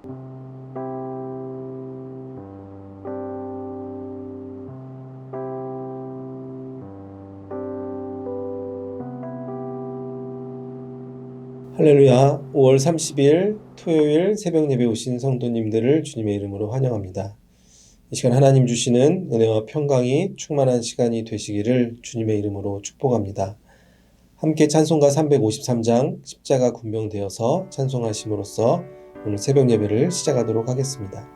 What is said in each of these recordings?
할렐루야. 5월 30일 토요일 새벽 예배 오신 성도님들을 주님의 이름으로 환영합니다. 이 시간 하나님 주시는 은혜와 평강이 충만한 시간이 되시기를 주님의 이름으로 축복합니다. 함께 찬송가 353장 십자가 군병되어서 찬송하심으로써 오늘 새벽 예배를 시작하도록 하겠습니다.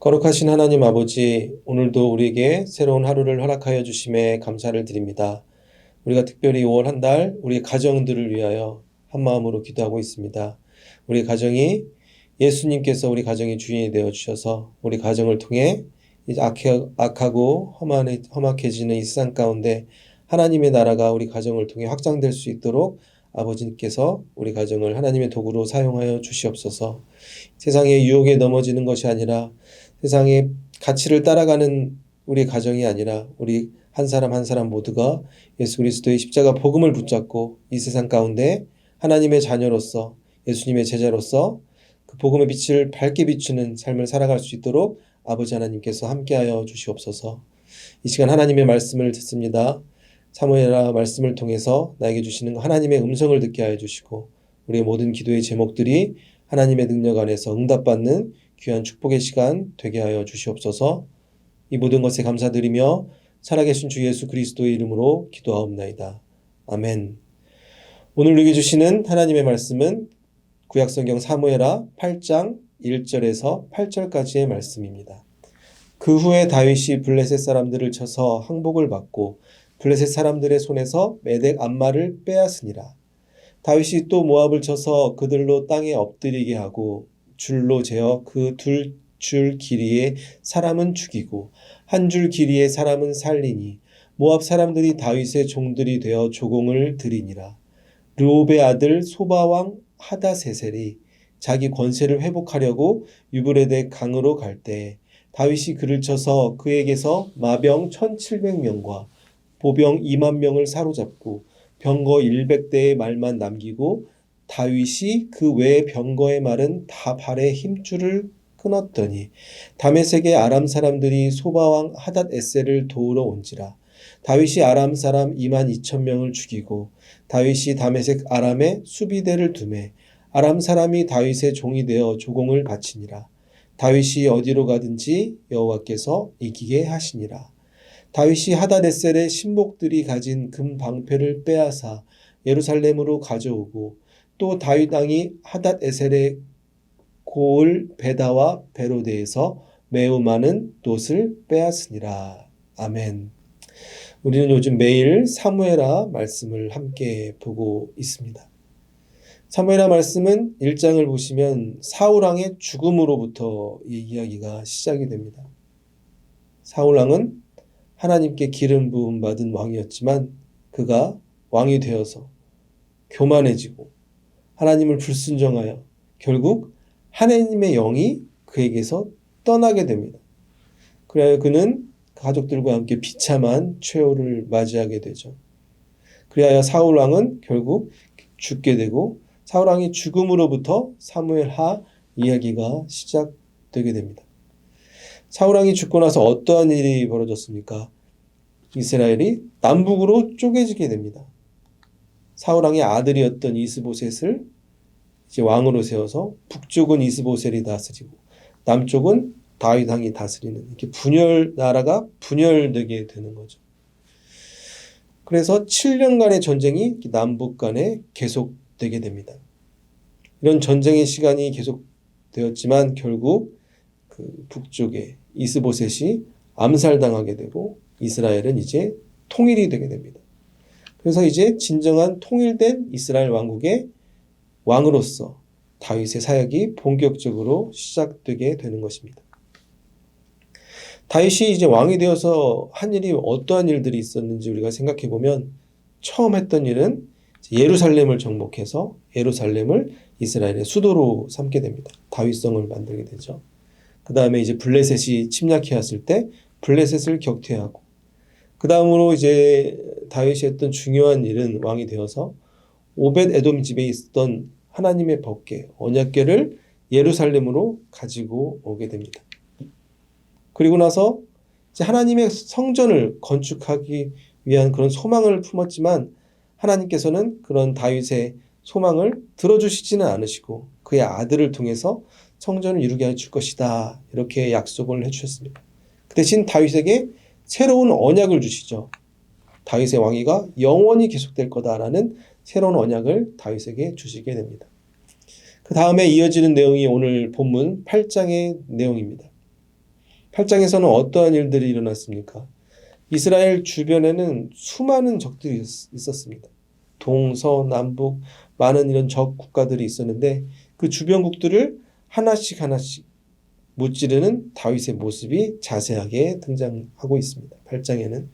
거룩하신 하나님 아버지, 오늘도 우리에게 새로운 하루를 허락하여 주심에 감사를 드립니다. 우리가 특별히 5월 한 달 우리 가정들을 위하여 한마음으로 기도하고 있습니다. 우리 가정이 예수님께서 우리 가정의 주인이 되어 주셔서 우리 가정을 통해 이제 악하고 험악해지는 이 세상 가운데 하나님의 나라가 우리 가정을 통해 확장될 수 있도록 아버지께서 우리 가정을 하나님의 도구로 사용하여 주시옵소서. 세상의 유혹에 넘어지는 것이 아니라 세상의 가치를 따라가는 우리 가정이 아니라 우리 한 사람 한 사람 모두가 예수 그리스도의 십자가 복음을 붙잡고 이 세상 가운데 하나님의 자녀로서 예수님의 제자로서 그 복음의 빛을 밝게 비추는 삶을 살아갈 수 있도록 아버지 하나님께서 함께하여 주시옵소서. 이 시간 하나님의 말씀을 듣습니다. 사무엘아 말씀을 통해서 나에게 주시는 하나님의 음성을 듣게 하여 주시고 우리의 모든 기도의 제목들이 하나님의 능력 안에서 응답받는 귀한 축복의 시간 되게 하여 주시옵소서. 이 모든 것에 감사드리며 살아계신 주 예수 그리스도의 이름으로 기도하옵나이다. 아멘. 오늘 우리에게 주시는 하나님의 말씀은 구약성경 사무엘하 8장 1절에서 8절까지의 말씀입니다. 그 후에 다윗이 블레셋 사람들을 쳐서 항복을 받고 블레셋 사람들의 손에서 메덱 암마를 빼앗으니라. 다윗이 또 모압을 쳐서 그들로 땅에 엎드리게 하고 줄로 재어 그 2줄 길이의 사람은 죽이고 1줄 길이의 사람은 살리니 모압 사람들이 다윗의 종들이 되어 조공을 드리니라. 르홉의 아들 소바왕 하다세셀이 자기 권세를 회복하려고 유브레데 강으로 갈 때 다윗이 그를 쳐서 그에게서 마병 1700명과 보병 2만 명을 사로잡고 병거 100대의 말만 남기고 다윗이 그 외의 병거의 말은 다 발에 힘줄을 끊었더니 다메섹의 아람 사람들이 소바왕 하닷에셀을 도우러 온지라. 다윗이 아람 사람 2만 2천 명을 죽이고 다윗이 다메섹 아람에 수비대를 두매 아람 사람이 다윗의 종이 되어 조공을 바치니라. 다윗이 어디로 가든지 여호와께서 이기게 하시니라. 다윗이 하닷에셀의 신복들이 가진 금 방패를 빼앗아 예루살렘으로 가져오고 또 다윗 왕이 하닷에셀의 고을 베다와 베로데에서 매우 많은 돛을 빼앗으니라. 아멘. 우리는 요즘 매일 사무엘하 말씀을 함께 보고 있습니다. 사무엘하 말씀은 1장을 보시면 사울왕의 죽음으로부터 이 이야기가 시작이 됩니다. 사울왕은 하나님께 기름 부음 받은 왕이었지만 그가 왕이 되어서 교만해지고 하나님을 불순종하여 결국 하나님의 영이 그에게서 떠나게 됩니다. 그래야 그는 가족들과 함께 비참한 최후를 맞이하게 되죠. 그리하여 사울왕은 결국 죽게 되고 사울왕의 죽음으로부터 사무엘하 이야기가 시작되게 됩니다. 사울왕이 죽고 나서 어떠한 일이 벌어졌습니까? 이스라엘이 남북으로 쪼개지게 됩니다. 사울왕의 아들이었던 이스보셋을 이제 왕으로 세워서 북쪽은 이스보셋이 다스리고 남쪽은 다윗 왕이 다스리는 이렇게 나라가 분열되게 되는 거죠. 그래서 7년간의 전쟁이 남북 간에 계속되게 됩니다. 이런 전쟁의 시간이 계속되었지만 결국 그 북쪽에 이스보셋이 암살당하게 되고 이스라엘은 이제 통일이 되게 됩니다. 그래서 이제 진정한 통일된 이스라엘 왕국의 왕으로서 다윗의 사역이 본격적으로 시작되게 되는 것입니다. 다윗이 이제 왕이 되어서 한 일이 어떠한 일들이 있었는지 우리가 생각해 보면 처음 했던 일은 예루살렘을 정복해서 예루살렘을 이스라엘의 수도로 삼게 됩니다. 다윗성을 만들게 되죠. 그 다음에 이제 블레셋이 침략해 왔을 때 블레셋을 격퇴하고 그 다음으로 이제 다윗이 했던 중요한 일은 왕이 되어서 오벳 에돔 집에 있었던 하나님의 법궤, 언약궤를 예루살렘으로 가지고 오게 됩니다. 그리고 나서 이제 하나님의 성전을 건축하기 위한 그런 소망을 품었지만 하나님께서는 그런 다윗의 소망을 들어주시지는 않으시고 그의 아들을 통해서 성전을 이루게 해줄 것이다. 이렇게 약속을 해주셨습니다. 그 대신 다윗에게 새로운 언약을 주시죠. 다윗의 왕위가 영원히 계속될 거다라는 새로운 언약을 다윗에게 주시게 됩니다. 그 다음에 이어지는 내용이 오늘 본문 8장의 내용입니다. 8장에서는 어떠한 일들이 일어났습니까? 이스라엘 주변에는 수많은 적들이 있었습니다. 동서남북 많은 이런 적 국가들이 있었는데 그 주변국들을 하나씩 무찌르는 다윗의 모습이 자세하게 등장하고 있습니다. 8장에는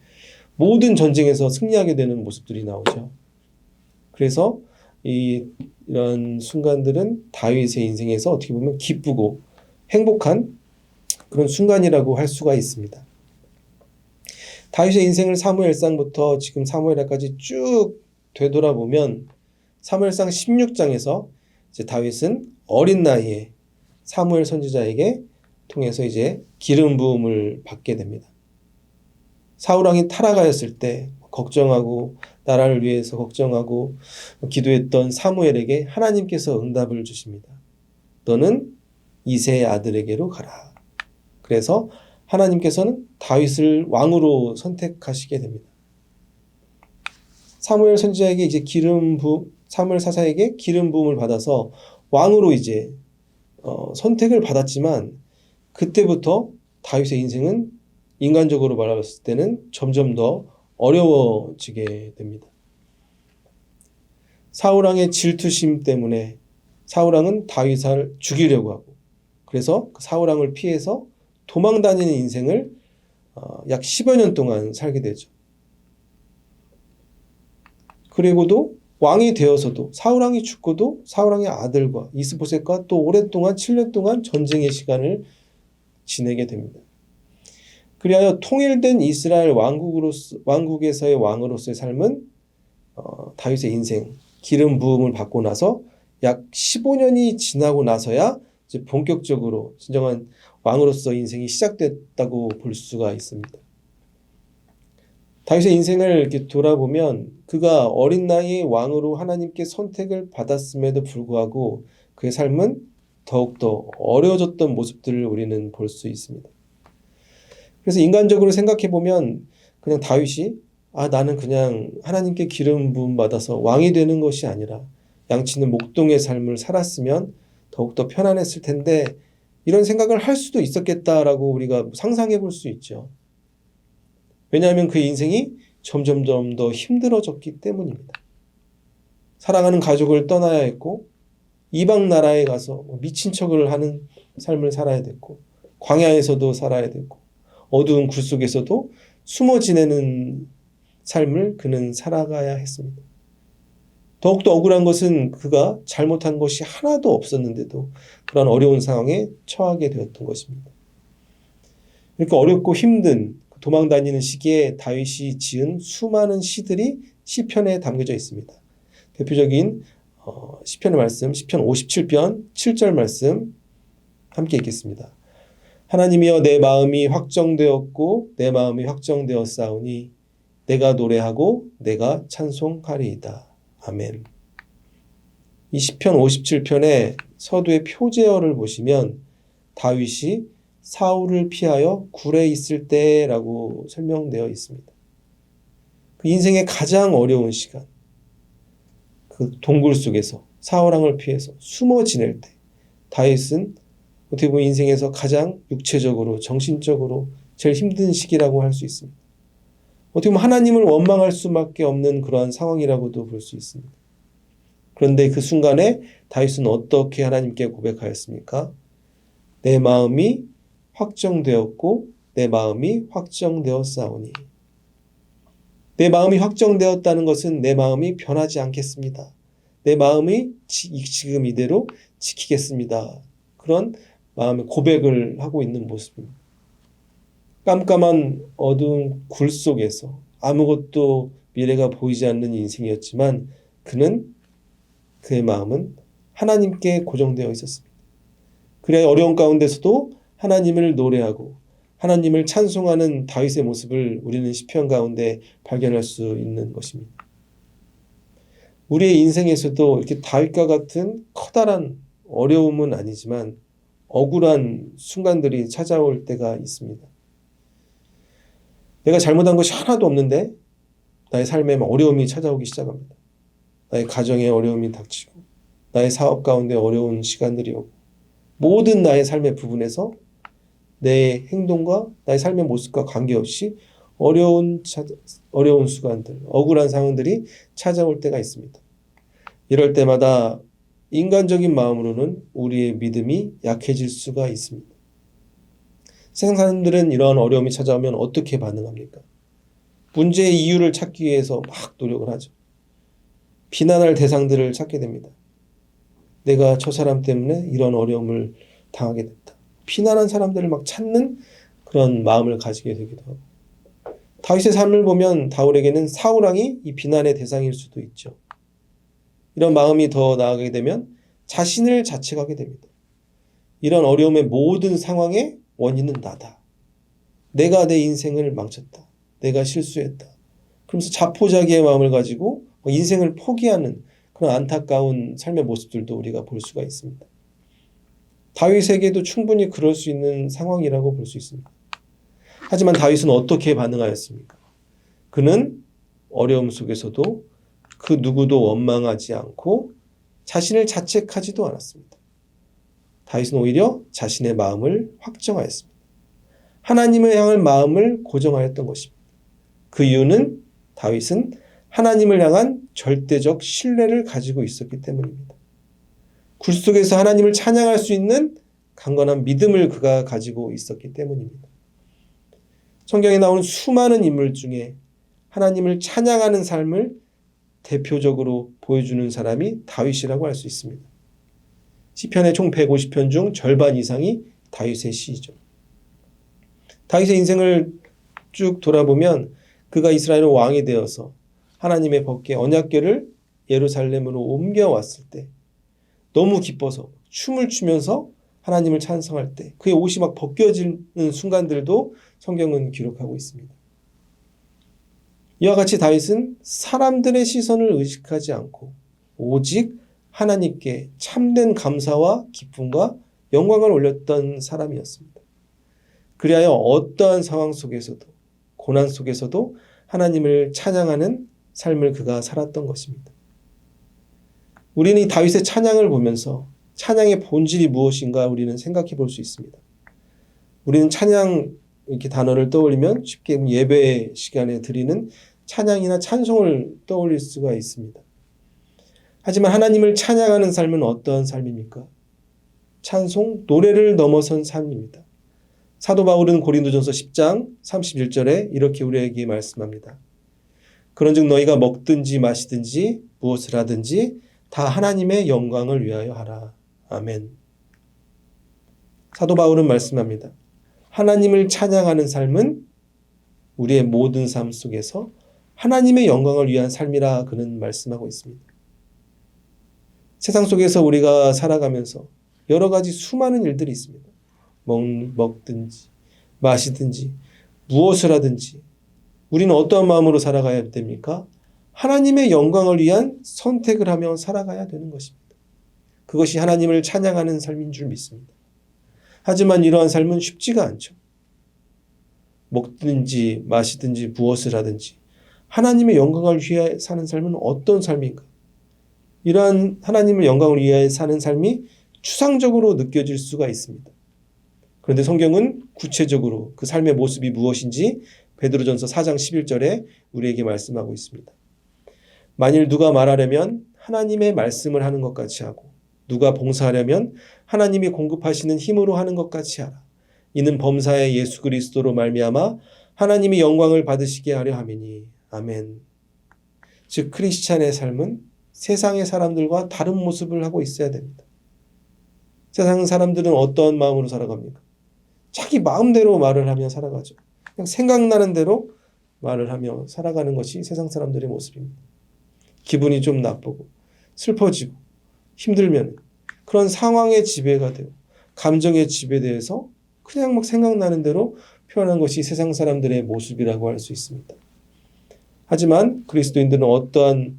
모든 전쟁에서 승리하게 되는 모습들이 나오죠. 그래서 이런 순간들은 다윗의 인생에서 어떻게 보면 기쁘고 행복한 그런 순간이라고 할 수가 있습니다. 다윗의 인생을 사무엘상부터 지금 사무엘하까지 쭉 되돌아보면 사무엘상 16장에서 이제 다윗은 어린 나이에 사무엘 선지자에게 통해서 이제 기름 부음을 받게 됩니다. 사울왕이 타락하였을 때 걱정하고 나라를 위해서 걱정하고 기도했던 사무엘에게 하나님께서 응답을 주십니다. 너는 이새의 아들에게로 가라. 그래서 하나님께서는 다윗을 왕으로 선택하시게 됩니다. 사무엘 선지자에게 이제 사무엘 사사에게 기름 부음을 받아서 왕으로 이제 선택을 받았지만 그때부터 다윗의 인생은 인간적으로 말했을 때는 점점 더 어려워지게 됩니다. 사울왕의 질투심 때문에 사울왕은 다윗을 죽이려고 하고 그래서 그 사울왕을 피해서 도망다니는 인생을 약 10여 년 동안 살게 되죠. 그리고도 왕이 되어서도 사울왕이 죽고도 사울왕의 아들과 이스보셋과 또 오랫동안 7년 동안 전쟁의 시간을 지내게 됩니다. 그리하여 통일된 이스라엘 왕국에서의 왕으로서의 삶은 다윗의 인생, 기름 부음을 받고 나서 약 15년이 지나고 나서야 이제 본격적으로 진정한 왕으로서 인생이 시작됐다고 볼 수가 있습니다. 다윗의 인생을 이렇게 돌아보면 그가 어린 나이에 왕으로 하나님께 선택을 받았음에도 불구하고 그의 삶은 더욱더 어려워졌던 모습들을 우리는 볼 수 있습니다. 그래서 인간적으로 생각해보면 그냥 다윗이 나는 그냥 하나님께 기름 부음 받아서 왕이 되는 것이 아니라 양치는 목동의 삶을 살았으면 더욱더 편안했을 텐데 이런 생각을 할 수도 있었겠다라고 우리가 상상해 볼 수 있죠. 왜냐하면 그의 인생이 점점 더 힘들어졌기 때문입니다. 사랑하는 가족을 떠나야 했고 이방 나라에 가서 미친 척을 하는 삶을 살아야 됐고 광야에서도 살아야 됐고 어두운 굴 속에서도 숨어 지내는 삶을 그는 살아가야 했습니다. 더욱더 억울한 것은 그가 잘못한 것이 하나도 없었는데도 그런 어려운 상황에 처하게 되었던 것입니다. 이렇게 어렵고 힘든 도망다니는 시기에 다윗이 지은 수많은 시들이 시편에 담겨져 있습니다. 대표적인 시편의 말씀, 시편 57편 7절 말씀 함께 읽겠습니다. 하나님이여 내 마음이 확정되었고 내 마음이 확정되었사오니 내가 노래하고 내가 찬송하리이다. 아멘. 이 시편 57편의 서두의 표제어를 보시면 다윗이 사울을 피하여 굴에 있을 때라고 설명되어 있습니다. 그 인생의 가장 어려운 시간, 그 동굴 속에서 사울왕을 피해서 숨어 지낼 때 다윗은 어떻게 보면 인생에서 가장 육체적으로 정신적으로 제일 힘든 시기라고 할 수 있습니다. 어떻게 보면 하나님을 원망할 수밖에 없는 그러한 상황이라고도 볼 수 있습니다. 그런데 그 순간에 다윗은 어떻게 하나님께 고백하였습니까? 내 마음이 확정되었고 내 마음이 확정되었사오니. 내 마음이 확정되었다는 것은 내 마음이 변하지 않겠습니다. 내 마음이 지금 이대로 지키겠습니다. 그런 마음의 고백을 하고 있는 모습입니다. 깜깜한 어두운 굴 속에서 아무것도 미래가 보이지 않는 인생이었지만 그의 마음은 하나님께 고정되어 있었습니다. 그래 어려운 가운데서도 하나님을 노래하고 하나님을 찬송하는 다윗의 모습을 우리는 시편 가운데 발견할 수 있는 것입니다. 우리의 인생에서도 이렇게 다윗과 같은 커다란 어려움은 아니지만 억울한 순간들이 찾아올 때가 있습니다. 내가 잘못한 것이 하나도 없는데 나의 삶에 어려움이 찾아오기 시작합니다. 나의 가정에 어려움이 닥치고 나의 사업 가운데 어려운 시간들이 오고 모든 나의 삶의 부분에서 내 행동과 나의 삶의 모습과 관계없이 어려운 순간들, 억울한 상황들이 찾아올 때가 있습니다. 이럴 때마다 인간적인 마음으로는 우리의 믿음이 약해질 수가 있습니다. 세상 사람들은 이러한 어려움이 찾아오면 어떻게 반응합니까? 문제의 이유를 찾기 위해서 막 노력을 하죠. 비난할 대상들을 찾게 됩니다. 내가 저 사람 때문에 이런 어려움을 당하게 됐다. 비난한 사람들을 막 찾는 그런 마음을 가지게 되기도 하고 다윗의 삶을 보면 다윗에게는 사울왕이 이 비난의 대상일 수도 있죠. 이런 마음이 더 나아가게 되면 자신을 자책하게 됩니다. 이런 어려움의 모든 상황의 원인은 나다. 내가 내 인생을 망쳤다. 내가 실수했다. 그러면서 자포자기의 마음을 가지고 인생을 포기하는 그런 안타까운 삶의 모습들도 우리가 볼 수가 있습니다. 다윗에게도 충분히 그럴 수 있는 상황이라고 볼 수 있습니다. 하지만 다윗은 어떻게 반응하였습니까? 그는 어려움 속에서도 그 누구도 원망하지 않고 자신을 자책하지도 않았습니다. 다윗은 오히려 자신의 마음을 확정하였습니다. 하나님을 향할 마음을 고정하였던 것입니다. 그 이유는 다윗은 하나님을 향한 절대적 신뢰를 가지고 있었기 때문입니다. 굴 속에서 하나님을 찬양할 수 있는 강건한 믿음을 그가 가지고 있었기 때문입니다. 성경에 나오는 수많은 인물 중에 하나님을 찬양하는 삶을 대표적으로 보여주는 사람이 다윗이라고 할 수 있습니다. 시편의 총 150편 중 절반 이상이 다윗의 시이죠. 다윗의 인생을 쭉 돌아보면 그가 이스라엘 왕이 되어서 하나님의 법궤 언약궤를 예루살렘으로 옮겨왔을 때 너무 기뻐서 춤을 추면서 하나님을 찬송할 때 그의 옷이 막 벗겨지는 순간들도 성경은 기록하고 있습니다. 이와 같이 다윗은 사람들의 시선을 의식하지 않고 오직 하나님께 참된 감사와 기쁨과 영광을 올렸던 사람이었습니다. 그리하여 어떠한 상황 속에서도 고난 속에서도 하나님을 찬양하는 삶을 그가 살았던 것입니다. 우리는 이 다윗의 찬양을 보면서 찬양의 본질이 무엇인가 우리는 생각해 볼 수 있습니다. 우리는 찬양 이렇게 단어를 떠올리면 쉽게 예배 시간에 드리는 찬양이나 찬송을 떠올릴 수가 있습니다. 하지만 하나님을 찬양하는 삶은 어떠한 삶입니까? 찬송, 노래를 넘어선 삶입니다. 사도 바울은 고린도전서 10장 31절에 이렇게 우리에게 말씀합니다. 그런즉 너희가 먹든지 마시든지 무엇을 하든지 다 하나님의 영광을 위하여 하라. 아멘. 사도 바울은 말씀합니다. 하나님을 찬양하는 삶은 우리의 모든 삶 속에서 하나님의 영광을 위한 삶이라 그는 말씀하고 있습니다. 세상 속에서 우리가 살아가면서 여러 가지 수많은 일들이 있습니다. 먹든지 마시든지 무엇을 하든지 우리는 어떠한 마음으로 살아가야 됩니까? 하나님의 영광을 위한 선택을 하며 살아가야 되는 것입니다. 그것이 하나님을 찬양하는 삶인 줄 믿습니다. 하지만 이러한 삶은 쉽지가 않죠. 먹든지 마시든지 무엇을 하든지 하나님의 영광을 위해 사는 삶은 어떤 삶인가? 이러한 하나님의 영광을 위해 사는 삶이 추상적으로 느껴질 수가 있습니다. 그런데 성경은 구체적으로 그 삶의 모습이 무엇인지 베드로전서 4장 11절에 우리에게 말씀하고 있습니다. 만일 누가 말하려면 하나님의 말씀을 하는 것 같이 하고 누가 봉사하려면 하나님이 공급하시는 힘으로 하는 것 같이 하라. 이는 범사의 예수 그리스도로 말미암아 하나님이 영광을 받으시게 하려 함이니. 아멘. 즉 크리스찬의 삶은 세상의 사람들과 다른 모습을 하고 있어야 됩니다. 세상 사람들은 어떤 마음으로 살아갑니까? 자기 마음대로 말을 하며 살아가죠. 그냥 생각나는 대로 말을 하며 살아가는 것이 세상 사람들의 모습입니다. 기분이 좀 나쁘고 슬퍼지고 힘들면 그런 상황의 지배가 되고 감정의 지배돼서 그냥 막 생각나는 대로 표현한 것이 세상 사람들의 모습이라고 할 수 있습니다. 하지만 그리스도인들은 어떠한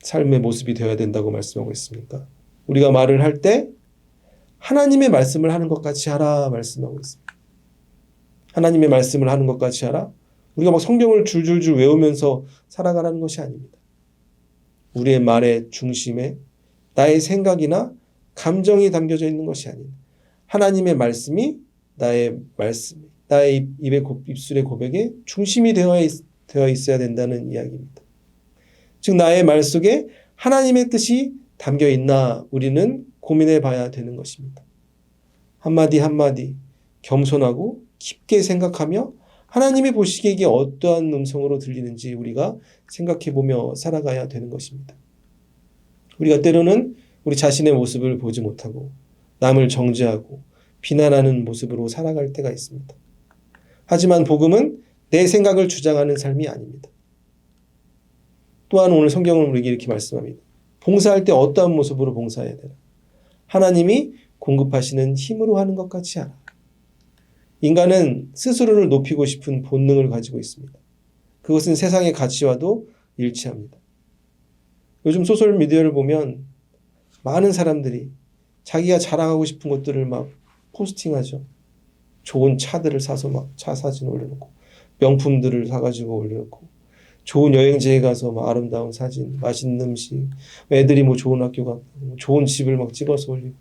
삶의 모습이 되어야 된다고 말씀하고 있습니까? 우리가 말을 할 때 하나님의 말씀을 하는 것 같이 하라 말씀하고 있습니다. 하나님의 말씀을 하는 것 같이 하라. 우리가 막 성경을 줄줄줄 외우면서 살아가라는 것이 아닙니다. 우리의 말의 중심에 나의 생각이나 감정이 담겨져 있는 것이 아닙니다. 하나님의 말씀이 나의 입술의 고백의 중심이 되어 있어야 된다는 이야기입니다. 즉 나의 말 속에 하나님의 뜻이 담겨 있나 우리는 고민해 봐야 되는 것입니다. 한마디 한마디 겸손하고 깊게 생각하며 하나님이 보시기에 이게 어떠한 음성으로 들리는지 우리가 생각해 보며 살아가야 되는 것입니다. 우리가 때로는 우리 자신의 모습을 보지 못하고 남을 정죄하고 비난하는 모습으로 살아갈 때가 있습니다. 하지만 복음은 내 생각을 주장하는 삶이 아닙니다. 또한 오늘 성경은 우리에게 이렇게 말씀합니다. 봉사할 때 어떠한 모습으로 봉사해야 되나? 하나님이 공급하시는 힘으로 하는 것 같이 하라. 인간은 스스로를 높이고 싶은 본능을 가지고 있습니다. 그것은 세상의 가치와도 일치합니다. 요즘 소셜 미디어를 보면 많은 사람들이 자기가 자랑하고 싶은 것들을 막 포스팅하죠. 좋은 차들을 사서 막 차 사진 올려놓고, 명품들을 사가지고 올려놓고, 좋은 여행지에 가서 막 아름다운 사진, 맛있는 음식, 애들이 뭐 좋은 학교 가고, 좋은 집을 막 찍어서 올리고.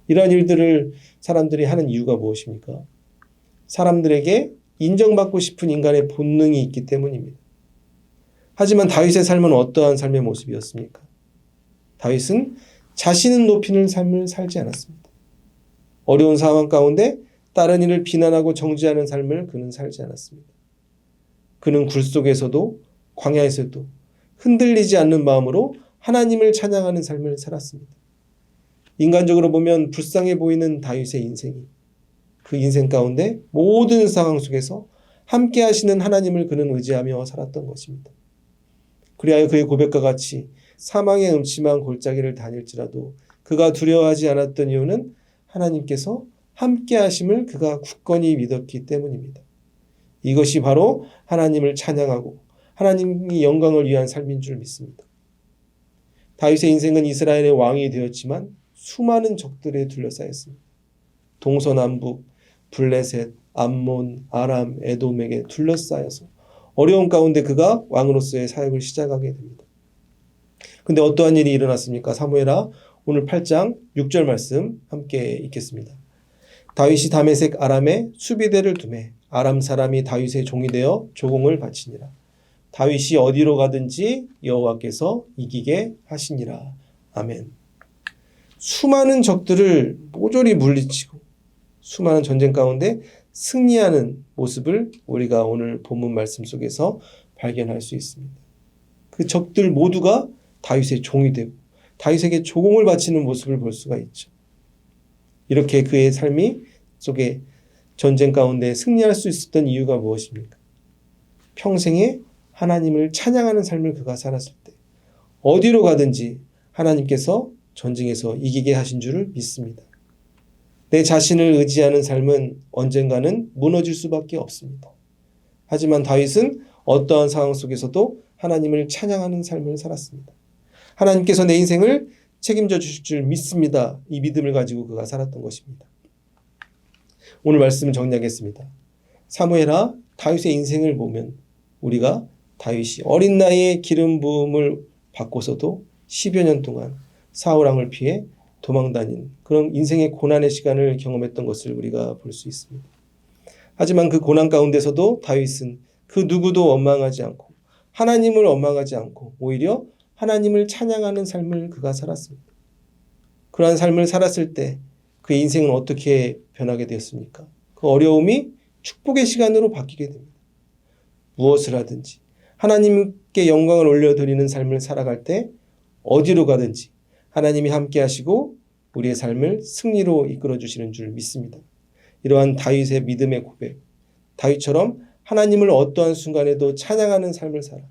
이러한 일들을 사람들이 하는 이유가 무엇입니까? 사람들에게 인정받고 싶은 인간의 본능이 있기 때문입니다. 하지만 다윗의 삶은 어떠한 삶의 모습이었습니까? 다윗은 자신을 높이는 삶을 살지 않았습니다. 어려운 상황 가운데 다른 이를 비난하고 정죄하는 삶을 그는 살지 않았습니다. 그는 굴 속에서도 광야에서도 흔들리지 않는 마음으로 하나님을 찬양하는 삶을 살았습니다. 인간적으로 보면 불쌍해 보이는 다윗의 인생이 그 인생 가운데 모든 상황 속에서 함께 하시는 하나님을 그는 의지하며 살았던 것입니다. 그리하여 그의 고백과 같이 사망의 음침한 골짜기를 다닐지라도 그가 두려워하지 않았던 이유는 하나님께서 함께 하심을 그가 굳건히 믿었기 때문입니다. 이것이 바로 하나님을 찬양하고 하나님이 영광을 위한 삶인 줄 믿습니다. 다윗의 인생은 이스라엘의 왕이 되었지만 수많은 적들에 둘러싸였습니다. 동서남북, 블레셋, 암몬, 아람, 에돔에게 둘러싸여서 어려운 가운데 그가 왕으로서의 사역을 시작하게 됩니다. 근데 어떠한 일이 일어났습니까? 사무엘하 오늘 8장 6절 말씀 함께 읽겠습니다. 다윗이 다메섹 아람에 수비대를 두매 아람 사람이 다윗의 종이 되어 조공을 바치니라. 다윗이 어디로 가든지 여호와께서 이기게 하시니라. 아멘. 수많은 적들을 모조리 물리치고 수많은 전쟁 가운데 승리하는 모습을 우리가 오늘 본문 말씀 속에서 발견할 수 있습니다. 그 적들 모두가 다윗의 종이 되고 다윗에게 조공을 바치는 모습을 볼 수가 있죠. 이렇게 그의 삶이 속에 전쟁 가운데 승리할 수 있었던 이유가 무엇입니까? 평생에 하나님을 찬양하는 삶을 그가 살았을 때 어디로 가든지 하나님께서 전쟁에서 이기게 하신 줄을 믿습니다. 내 자신을 의지하는 삶은 언젠가는 무너질 수밖에 없습니다. 하지만 다윗은 어떠한 상황 속에서도 하나님을 찬양하는 삶을 살았습니다. 하나님께서 내 인생을 책임져 주실 줄 믿습니다. 이 믿음을 가지고 그가 살았던 것입니다. 오늘 말씀을 정리하겠습니다. 사무엘하 다윗의 인생을 보면 우리가 다윗이 어린 나이에 기름 부음을 받고서도 10여 년 동안 사울 왕을 피해 도망다닌 그런 인생의 고난의 시간을 경험했던 것을 우리가 볼 수 있습니다. 하지만 그 고난 가운데서도 다윗은 그 누구도 원망하지 않고 하나님을 원망하지 않고 오히려 하나님을 찬양하는 삶을 그가 살았습니다. 그러한 삶을 살았을 때 그의 인생은 어떻게 변하게 되었습니까? 그 어려움이 축복의 시간으로 바뀌게 됩니다. 무엇을 하든지 하나님께 영광을 올려드리는 삶을 살아갈 때 어디로 가든지 하나님이 함께 하시고 우리의 삶을 승리로 이끌어 주시는 줄 믿습니다. 이러한 다윗의 믿음의 고백, 다윗처럼 하나님을 어떠한 순간에도 찬양하는 삶을 살아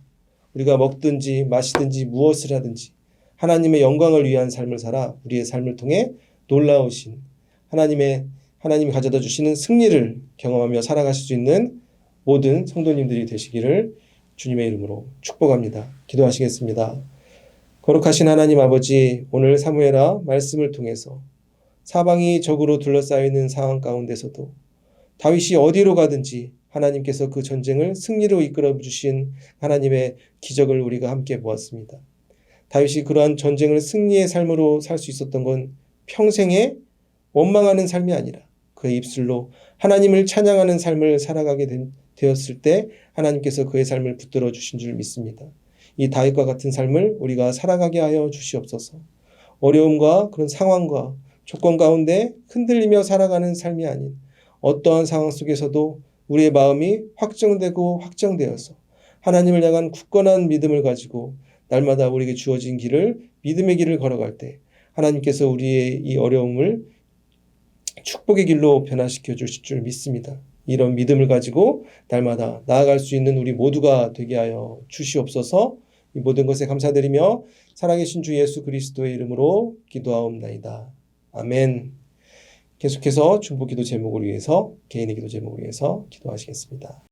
우리가 먹든지 마시든지 무엇을 하든지 하나님의 영광을 위한 삶을 살아 우리의 삶을 통해 놀라우신 하나님이 가져다 주시는 승리를 경험하며 살아가실 수 있는 모든 성도님들이 되시기를 주님의 이름으로 축복합니다. 기도하시겠습니다. 거룩하신 하나님 아버지, 오늘 사무엘하 말씀을 통해서 사방이 적으로 둘러싸여 있는 상황 가운데서도 다윗이 어디로 가든지 하나님께서 그 전쟁을 승리로 이끌어 주신 하나님의 기적을 우리가 함께 보았습니다. 다윗이 그러한 전쟁을 승리의 삶으로 살 수 있었던 건 평생에 원망하는 삶이 아니라 그의 입술로 하나님을 찬양하는 삶을 살아가게 되었을 때 하나님께서 그의 삶을 붙들어 주신 줄 믿습니다. 이 다윗과 같은 삶을 우리가 살아가게 하여 주시옵소서. 어려움과 그런 상황과 조건 가운데 흔들리며 살아가는 삶이 아닌 어떠한 상황 속에서도 우리의 마음이 확정되고 확정되어서 하나님을 향한 굳건한 믿음을 가지고 날마다 우리에게 주어진 믿음의 길을 걸어갈 때 하나님께서 우리의 이 어려움을 축복의 길로 변화시켜 주실 줄 믿습니다. 이런 믿음을 가지고 날마다 나아갈 수 있는 우리 모두가 되게 하여 주시옵소서. 이 모든 것에 감사드리며 살아계신 주 예수 그리스도의 이름으로 기도하옵나이다. 아멘. 계속해서 중보 기도 제목을 위해서, 개인의 기도 제목을 위해서 기도하시겠습니다.